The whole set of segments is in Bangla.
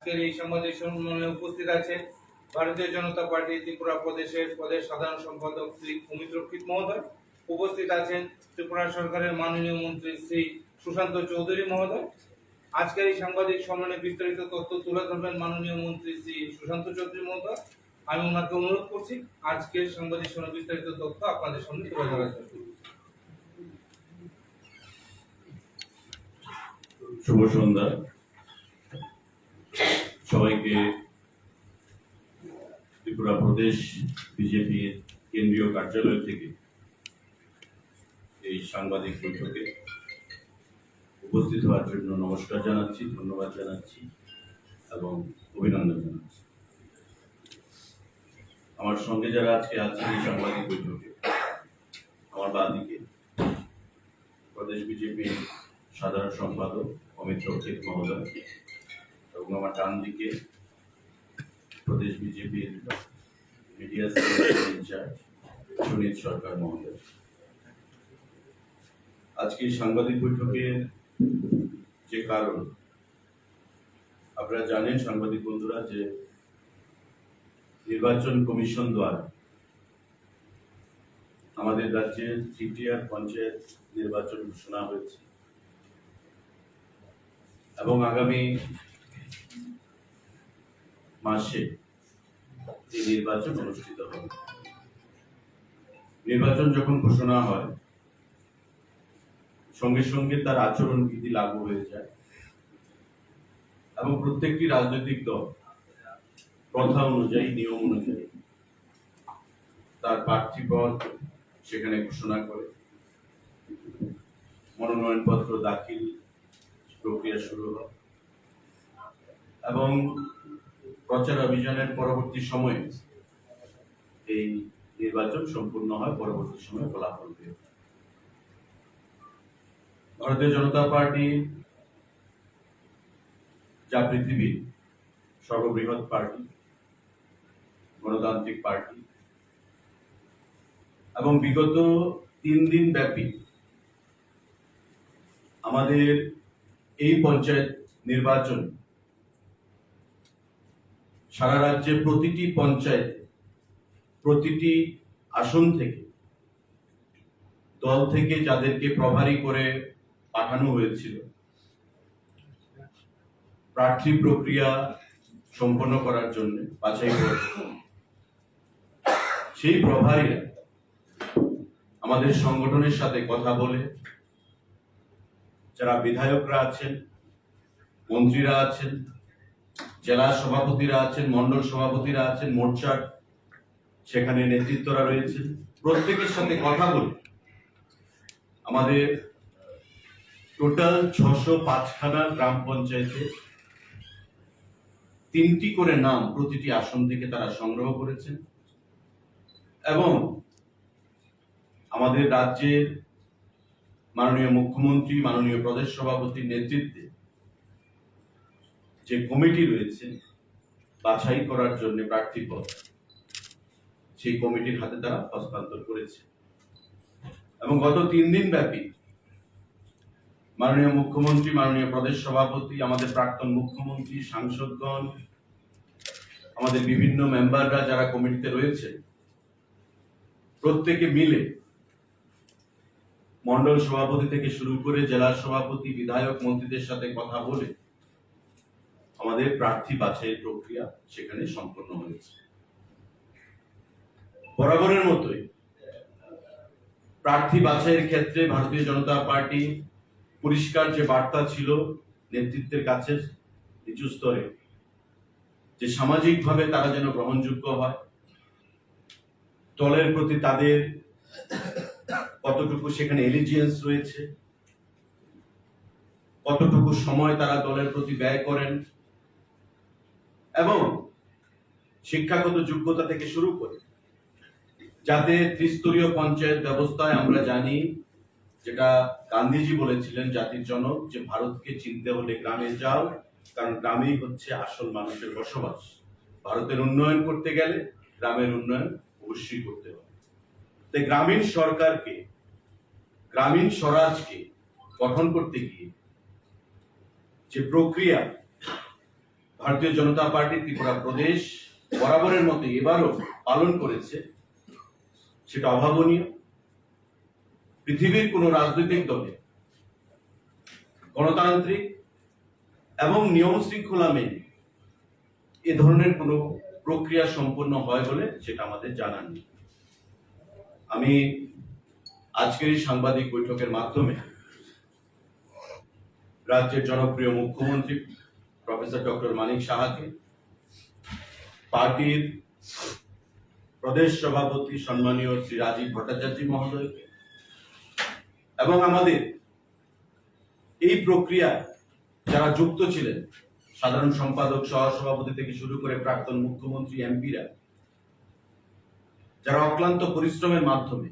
আজকের এই সাংবাদিক সম্মেলনে উপস্থিত আছে ভারতীয় জনতা পার্টি ত্রিপুরা প্রদেশের সাধারণ সম্পাদক শ্রী অমিত রক্ষিত মহোদয়, উপস্থিত আছেন ত্রিপুরা সরকারের মাননীয় মন্ত্রী শ্রী সুশান্ত চৌধুরী মহোদয়। আজকের এই সাংবাদিক সম্মেলনে বিস্তারিত তথ্য তুলে ধরবেন মাননীয় মন্ত্রী শ্রী সুশান্ত চৌধুরী মহোদয়। আমি ওনাকে অনুরোধ করছি আজকের সাংবাদিক সম্মেলনে বিস্তারিত তথ্য আপনাদের সামনে তুলে ধরার জন্য। শুভ সন্ধ্যা সবাইকে। ত্রিপুরা প্রদেশ বিজেপির কেন্দ্রীয় কার্যালয় থেকে এই সাংবাদিক বৈঠকে উপস্থিত হওয়ার জন্য নমস্কার জানাচ্ছি, ধন্যবাদ জানাচ্ছি এবং অভিনন্দন জানাচ্ছি। আমার সঙ্গে যারা আজকে আছেন এই সাংবাদিক বৈঠকে, আমার বাদিকে প্রদেশ বিজেপির সাধারণ সম্পাদক অমিত রক্ষিত মহোদয় এবং আমার ডান দিকে প্রদেশ বিজেপির মিডিয়া ইনচার্জ সুনীত সরকার মহোদয়। আজকে সাংবাদিক বৈঠকের যে কারণ আপনারা জানেন সাংবাদিক বন্ধুরা, যে নির্বাচন কমিশন দ্বারা আমাদের রাজ্যের তৃতীয়ার পঞ্চায়েত নির্বাচন ঘোষণা হয়েছে এবং আগামী মাসে এই নির্বাচন অনুষ্ঠিত হবে। নির্বাচন যখন ঘোষণা হয় সঙ্গে সঙ্গে তার আচরণ বিধি লাগু হয়ে যায় এবং প্রত্যেকটি রাজনৈতিক দল প্রথা অনুযায়ী, নিয়ম অনুযায়ী তার প্রার্থী পদ সেখানে ঘোষণা করে, মনোনয়নপত্র দাখিল প্রক্রিয়া শুরু হয় এবং প্রচার অভিযানের পরবর্তী সময়ে এই নির্বাচন সম্পূর্ণ হয়। পরবর্তী সময়ে ফলাফল পেয়ে ভারতীয় জনতা পার্টি, যা পৃথিবীর সর্ববৃহৎ পার্টি, গণতান্ত্রিক পার্টি, এবং বিগত 3 দিন ব্যাপী আমাদের এই পঞ্চায়েত নির্বাচন সারা রাজ্যে প্রতিটি পঞ্চায়েত, প্রতিটি আসন থেকে দল থেকে যাদেরকে প্রভারী করে পাঠানো হয়েছিল প্রার্থী প্রক্রিয়া সম্পন্ন করার জন্য বাছাই করে, সেই প্রভারীরা আমাদের সংগঠনের সাথে কথা বলে, যারা বিধায়করা আছেন, মন্ত্রীরা আছেন, জেলা সভাপতিরা আছেন, মন্ডল সভাপতিরা আছেন, মোর্চার সেখানে নেতৃত্বরা রয়েছেন, প্রত্যেকের সাথে কথা বলে আমাদের টোটাল 605খানা গ্রাম পঞ্চায়েতে 3টি করে নাম প্রতিটি আসন থেকে তারা সংগ্রহ করেছেন এবং আমাদের রাজ্যের মাননীয় মুখ্যমন্ত্রী, মাননীয় প্রদেশ সভাপতির নেতৃত্বে যে কমিটি রয়েছে বাছাই করার জন্য প্রার্থী পদ, সেই কমিটির হাতে তারা হস্তান্তর করেছে এবং গত 3 দিন ব্যাপী মাননীয় মুখ্যমন্ত্রী, মাননীয় প্রদেশ সভাপতি, আমাদের প্রাক্তন মুখ্যমন্ত্রী, সাংসদগণ, আমাদের বিভিন্ন মেম্বাররা যারা কমিটিতে রয়েছে, প্রত্যেকে মিলে মন্ডল সভাপতি থেকে শুরু করে জেলা সভাপতি, বিধায়ক, মন্ত্রীদের সাথে কথা বলে আমাদের প্রার্থী বাছাইয়ের প্রক্রিয়া সেখানে সম্পন্ন হয়েছে। বরাবরের মতোই প্রার্থী বাছাইয়ের ক্ষেত্রে ভারতীয় জনতা পার্টি পরিষ্কার যে বার্তা ছিল নেতৃত্বের কাছে নিচু স্তরে, যে সামাজিকভাবে তারা যেন গ্রহণযোগ্য হয়, দলের প্রতি তাদের কতটুকু সেখানে এলিজিয়েন্স রয়েছে, কতটুকু সময় তারা দলের প্রতি ব্যয় করেন এবং শিক্ষাগত যোগ্যতা থেকে শুরু করে, যাতে ত্রিস্তরীয় পঞ্চায়েত ব্যবস্থায় আমরা জানি, যেটা গান্ধীজি বলেছিলেন জাতির জনক, যে ভারতকে চিনতে হলে গ্রামে যাও, কারণ গ্রামেই হচ্ছে আসল মানুষের বসবাস। ভারতের উন্নয়ন করতে গেলে গ্রামের উন্নয়ন অবশ্যই করতে হবে। তাই গ্রামীণ সরকারকে, গ্রামীণ স্বরাজকে গঠন করতে গিয়ে যে প্রক্রিয়া ভারতীয় জনতা পার্টি ত্রিপুরা প্রদেশ বরাবরের মতো এবারও পালন করেছে সেটা অভাবনীয়। পৃথিবীর কোন রাজনৈতিক দলে গণতান্ত্রিক এবং নিয়ম শৃঙ্খলা মেনে এ ধরনের কোন প্রক্রিয়া সম্পন্ন হয় বলে সেটা আমাদের জানা নেই। আমি আজকের এই সাংবাদিক বৈঠকের মাধ্যমে রাজ্যের জনপ্রিয় মুখ্যমন্ত্রী প্রফেসর ডক্টর মানিক সাহাকে, পার্টির প্রদেশ সভাপতি সম্মানীয় শ্রী রাজীব ভট্টাচার্য মহোদয়কে এবং আমাদের এই প্রক্রিয়া যারা যুক্ত ছিলেন সাধারণ সম্পাদক সহ সভাপতি থেকে শুরু করে প্রাক্তন মুখ্যমন্ত্রী এমপিরা যারা অক্লান্ত পরিশ্রমের মাধ্যমে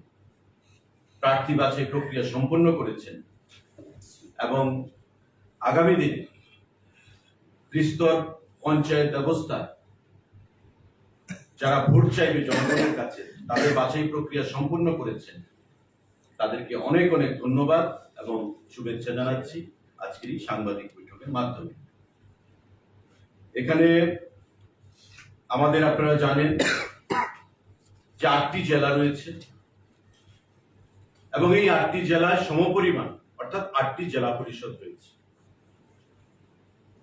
প্রার্থী বাছাই প্রক্রিয়া সম্পন্ন করেছেন এবং আগামী দিনে ত্রিস্তর পঞ্চায়েত ব্যবস্থা যারা ভোট চাইবে জনগণের কাছে তাদের বাছাই প্রক্রিয়া সম্পূর্ণ করেছেন, তাদেরকে অনেক অনেক ধন্যবাদ এবং শুভেচ্ছা জানাচ্ছি আজকের এই সাংবাদিক বৈঠকের মাধ্যমে। এখানে আমাদের আপনারা জানেন যে 8টি জেলা রয়েছে এবং এই 8টি জেলায় সমপরিমাণ অর্থাৎ 8টি জেলা পরিষদ রয়েছে।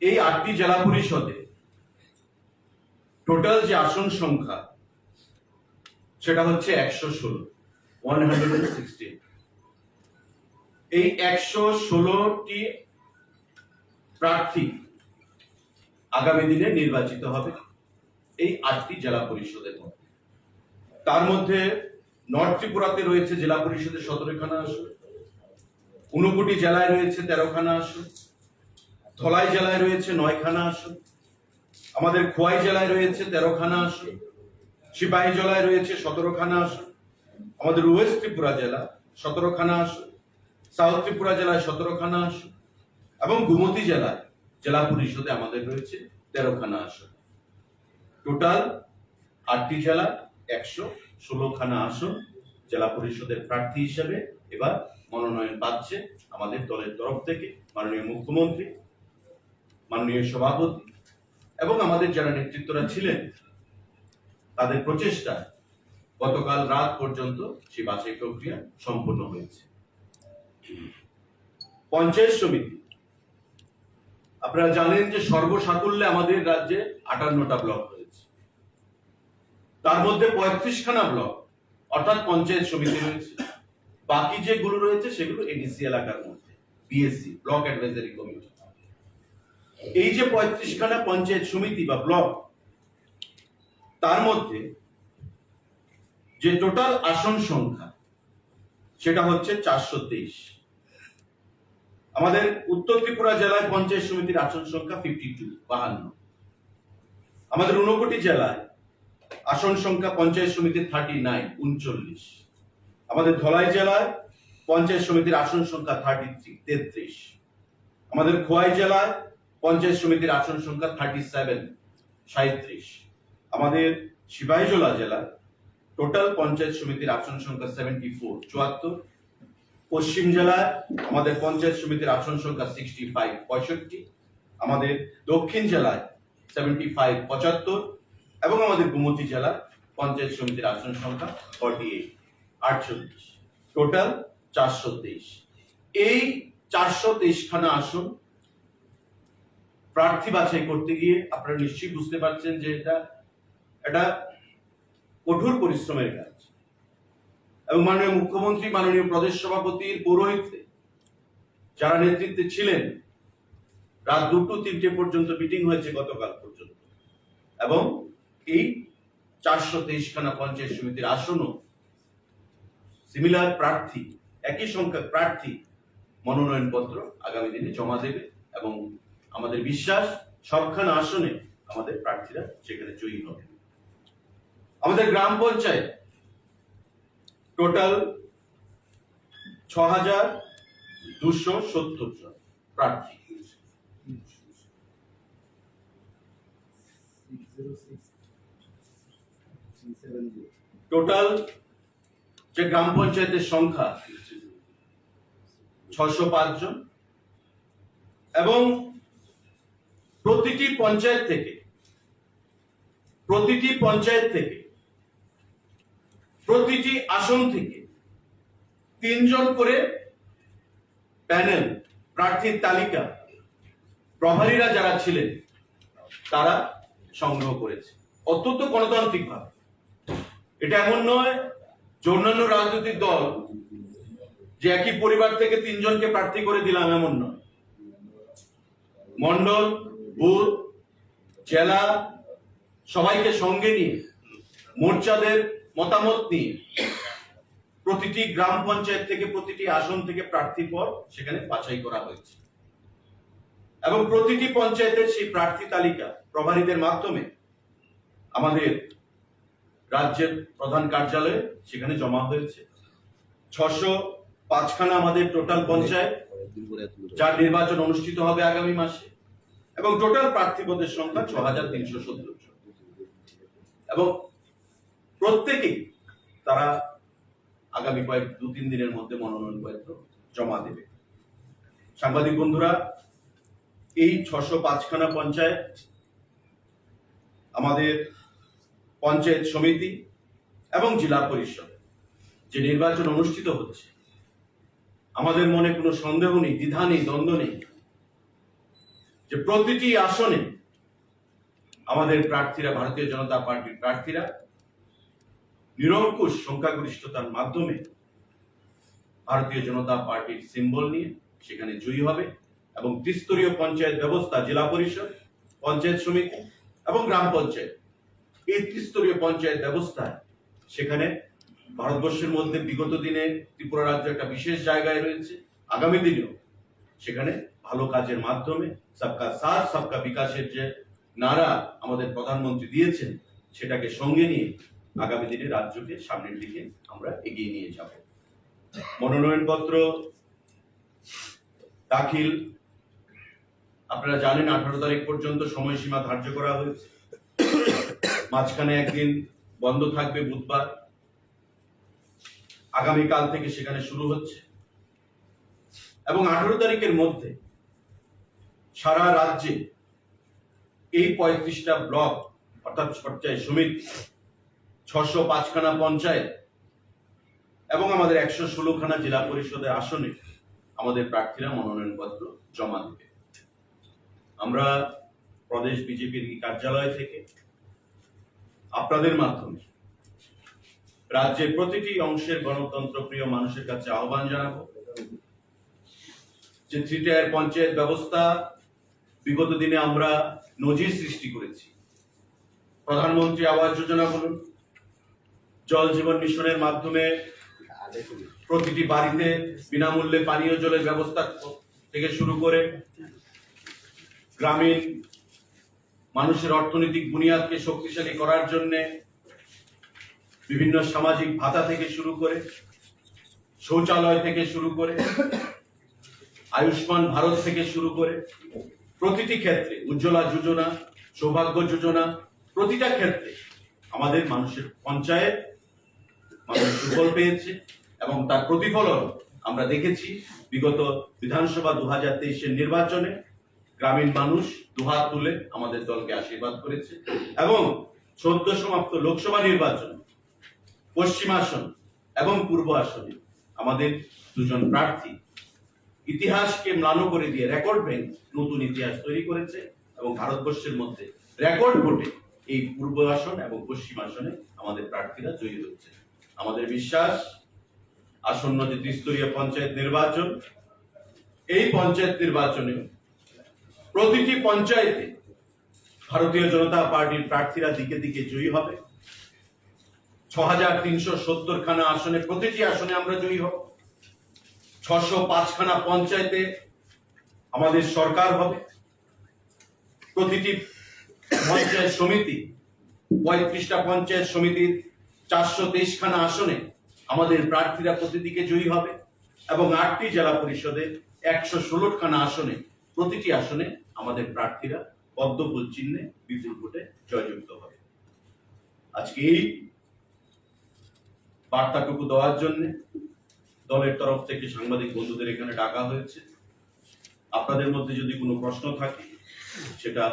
এই 8টি জেলা পরিষদে টোটাল যে আসন সংখ্যা সেটা হচ্ছে 116। এই 116টি প্রার্থী আগামী দিনে নির্বাচিত হবে এই 8টি জেলা পরিষদের মধ্যে। তার মধ্যে নর্থ ত্রিপুরাতে রয়েছে জেলা পরিষদের 17খানা আসন, ঊনকোটি জেলায় রয়েছে 13খানা আসন, ধলাই জেলায় রয়েছে 9খানা আসন, আমাদের খোয়াই জেলায় রয়েছে 13খানা আসন, সিপাহী জেলায় রয়েছে 17খানা আসন, আমাদের ওয়েস্ট ত্রিপুরা জেলা 17খানা আসন, সাউথ ত্রিপুরা জেলায় 17খানা আসন এবং গুমতি জেলায় জেলা পরিষদে আমাদের রয়েছে 13খানা আসন। টোটাল 8টি জেলা 116খানা আসন জেলা পরিষদের প্রার্থী হিসেবে এবার মনোনয়ন পাচ্ছে আমাদের দলের তরফ থেকে মাননীয় মুখ্যমন্ত্রী, মাননীয় সভাপতি এবং আমাদের যারা নেতৃত্বরা ছিলেন তাদের প্রচেষ্টা গতকাল রাত পর্যন্ত সেই বাছাই প্রক্রিয়া সম্পন্ন হয়েছে। পঞ্চায়েত সমিতি আপনারা জানেন যে সর্বসাকুল্যে আমাদের রাজ্যে 58টা ব্লক রয়েছে, তার মধ্যে 35খানা ব্লক অর্থাৎ পঞ্চায়েত সমিতি রয়েছে, বাকি যেগুলো রয়েছে সেগুলো এডিসি এলাকার মধ্যে বিএসসি ব্লক অ্যাডভাইজারি কমিটি। এই যে 35খানা পঞ্চায়েত সমিতি বা ব্লক, তার মধ্যে যে টোটাল আসন সংখ্যা সেটা হচ্ছে 423। আমাদের উত্তর ত্রিপুরা জেলায় পঞ্চায়েত সমিতির আসন সংখ্যা 52। আমাদের ঊনকোটি জেলায় আসন সংখ্যা পঞ্চায়েত সমিতির 39। আমাদের ধলাই জেলায় পঞ্চায়েত সমিতির আসন সংখ্যা 33। আমাদের খোয়াই জেলায় পঞ্চায়েত সমিতির আসন সংখ্যা 37। আমাদের সিপাহীজলা জেলায় টোটাল পঞ্চায়েত সমিতির আসন সংখ্যা 74। পশ্চিম জেলায় আমাদের পঞ্চায়েত সমিতির আসন সংখ্যা 65। আমাদের দক্ষিণ জেলায় 75 এবং আমাদের গুমতি জেলায় পঞ্চায়েত সমিতির আসন সংখ্যা 48। টোটাল 423। এই 423খানা আসন প্রার্থী বাছাই করতে গিয়ে আপনারা নিশ্চয়ই বুঝতে পারছেন যে এটা কঠোর পরিশ্রমের কাজ এবং মাননীয় মুখ্যমন্ত্রী, মাননীয় প্রদেশ সভাপতির পৌরোহিত্যে যারা নেতৃত্বে ছিলেন, রাত 2-3টে পর্যন্ত মিটিং হয়েছে গতকাল পর্যন্ত এবং এই 423খানা পঞ্চায়েত সমিতির আসনও সিমিলার প্রার্থী, একই সংখ্যক প্রার্থী মনোনয়ন পত্র আগামী দিনে জমা দেবে এবং আমাদের বিশ্বাস সবখানা আসনে আমাদের প্রার্থীরা সেখানে জয়ী হবে। আমাদের গ্রাম পঞ্চায়েত টোটাল 6270 জন প্রার্থী। টোটাল যে গ্রাম পঞ্চায়েতের সংখ্যা 605 জন এবং প্রতিটি পঞ্চায়েত থেকে প্রতিটি আসন থেকে 3 জন করে প্যানেল প্রার্থীর তালিকা প্রভারীরা যারা ছিলেন তারা সংগ্রহ করেছে, অত্যন্ত গণতান্ত্রিক ভাবে। এটা এমন নয় যে অন্যান্য রাজনৈতিক দল যে একই পরিবার থেকে 3 জনকে প্রার্থী করে দিলাম, এমন নয়। মন্ডল, বুথ, জেলা সবাইকে সঙ্গে নিয়ে, মোর্চাদের মতামত নিয়ে প্রতিটি গ্রাম পঞ্চায়েত থেকে, প্রতিটি আসন থেকে প্রার্থী পদ সেখানে বাছাই করা হয়েছে এবং প্রতিটি পঞ্চায়েতের সেই প্রার্থী তালিকা প্রভারীদের মাধ্যমে আমাদের রাজ্যের প্রধান কার্যালয়ে সেখানে জমা হয়েছে। 605খানা আমাদের টোটাল পঞ্চায়েত, যার নির্বাচন অনুষ্ঠিত হবে আগামী মাসে, এবং টোটাল প্রার্থী পদের সংখ্যা 6317 জন, এবং প্রত্যেকেই তারা আগামী 2-3 দিনের মধ্যে মনোনয়ন পত্র জমা দেবে। সাংবাদিক বন্ধুরা, এই 605খানা পঞ্চায়েত, আমাদের পঞ্চায়েত সমিতি এবং জেলা পরিষদ যে নির্বাচন অনুষ্ঠিত হচ্ছে, আমাদের মনে কোনো সন্দেহ নেই, দ্বিধা নেই, দ্বন্দ্ব নেই যে প্রতিটি আসনে আমাদের প্রার্থীরা, ভারতীয় জনতা পার্টির প্রার্থীরা নিরঙ্কুশ সংখ্যাগরিষ্ঠতার মাধ্যমে ভারতীয় জনতা পার্টির সিম্বল নিয়ে সেখানে জয়ী হবে এবং ত্রিস্তরীয় পঞ্চায়েত ব্যবস্থা, জেলা পরিষদ, পঞ্চায়েত সমিতি এবং গ্রাম পঞ্চায়েত, এই ত্রিস্তরীয় পঞ্চায়েত ব্যবস্থায় সেখানে ভারতবর্ষের মধ্যে বিগত দিনে ত্রিপুরা রাজ্য একটা বিশেষ জায়গায় রয়েছে। আগামী দিনেও সেখানে ভালো কাজের মাধ্যমে সবকা সাথ সবকা বিকাশের যে নারা আমাদের প্রধানমন্ত্রী দিয়েছেন, সেটাকে সঙ্গে নিয়ে আগামী দিনে রাজ্যকে সামনের দিকে আমরা এগিয়ে নিয়ে যাব। মনোনয়নপত্র দাখিল আপনারা জানেন 18 তারিখ পর্যন্ত সময়সীমা ধার্য করা হয়েছে। মাঝখানে একদিন বন্ধ থাকবে, বুধবার। আগামীকাল থেকে সেখানে শুরু হচ্ছে এবং 18 তারিখের মধ্যে সারা রাজ্যে এই 35টা ব্লক অর্থাৎ পঞ্চায়েত সমিতি, 605খানা পঞ্চায়েত এবং আমাদের 116খানা জেলা পরিষদের আসনে আমাদের প্রার্থীরা মনোনয়নপত্র জমা দেবে। আমরা প্রদেশ বিজেপির কার্যালয় থেকে আপনাদের মাধ্যমে রাজ্যের প্রতিটি অংশের গণতন্ত্র প্রিয় মানুষের কাছে আহ্বান জানাবো যে 3 পঞ্চায়েত ব্যবস্থা বিগত দিনে আমরা নজির সৃষ্টি করেছি। প্রধানমন্ত্রী আবাস যোজনা বলুন, জল জীবন মিশনের মাধ্যমে প্রতিটি বাড়িতে বিনামূল্যে পানীয় জলের ব্যবস্থা থেকে শুরু করে গ্রামীণ মানুষের অর্থনৈতিক বুনিয়াদকে শক্তিশালী করার জন্য বিভিন্ন সামাজিক ভাতা থেকে শুরু করে, শৌচালয় থেকে শুরু করে, আয়ুষ্মান ভারত থেকে শুরু করে প্রতিটি ক্ষেত্রে, উজ্জ্বলা যোজনা, সৌভাগ্য যোজনা, প্রতিটা ক্ষেত্রে আমাদের মানুষের পঞ্চায়েত মানুষ সুফল পেয়েছে এবং তার প্রতিফলন আমরা দেখেছি বিগত বিধানসভা 2023-এর নির্বাচনে। গ্রামীণ মানুষ দুহাত তুলে আমাদের দলকে আশীর্বাদ করেছে এবং সদ্য সমাপ্ত লোকসভা নির্বাচন পশ্চিম আসন এবং পূর্ব আসনে আমাদের 2 জন প্রার্থী ইতিহাসকে ম্লান করে দিয়ে রেকর্ড ভেঙে নতুন ইতিহাস তৈরি করেছে এবং ভারতবর্ষের মধ্যে রেকর্ড ভোটে এই পূর্ব আসন এবং পশ্চিম আসনে আমাদের প্রার্থীরা জয়ী হচ্ছে। আমাদের বিশ্বাস আসন্ন যে ত্রিস্তরীয় পঞ্চায়েত নির্বাচন, এই পঞ্চায়েত নির্বাচনে প্রতিটি পঞ্চায়েতে ভারতীয় জনতা পার্টির প্রার্থীরা দিকে দিকে জয়ী হবে। 6370খানা আসনে প্রতিটি আসনে আমরা জয়ী হব। 605খানা পঞ্চায়েতে আমাদের সরকার হবে। প্রতিটি পঞ্চায়েত সমিতি, 35টা পঞ্চায়েত সমিতির 423খানা আসনে আমাদের প্রার্থীরা প্রতিদিকে জয়ী হবে এবং 8টি জেলা পরিষদের 116খানা আসনে প্রতিটি আসনে আমাদের প্রার্থীরা পদ্মফুল চিহ্নে বিপুল ভোটে জয়যুক্ত হবে। আজকে এই বার্তাটুকু দেওয়ার জন্য দলের তরফ থেকে সাংবাদিক বন্ধুদের এখানে ডাকা হয়েছে। আপনাদের মধ্যে যদি কোনো প্রশ্ন থাকে সেটা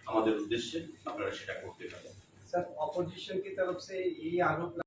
আমাদের উদ্দেশ্যে, আপনারা সেটা করতে পারেন। सर ऑपोजिशन की तरफ से यही आरोप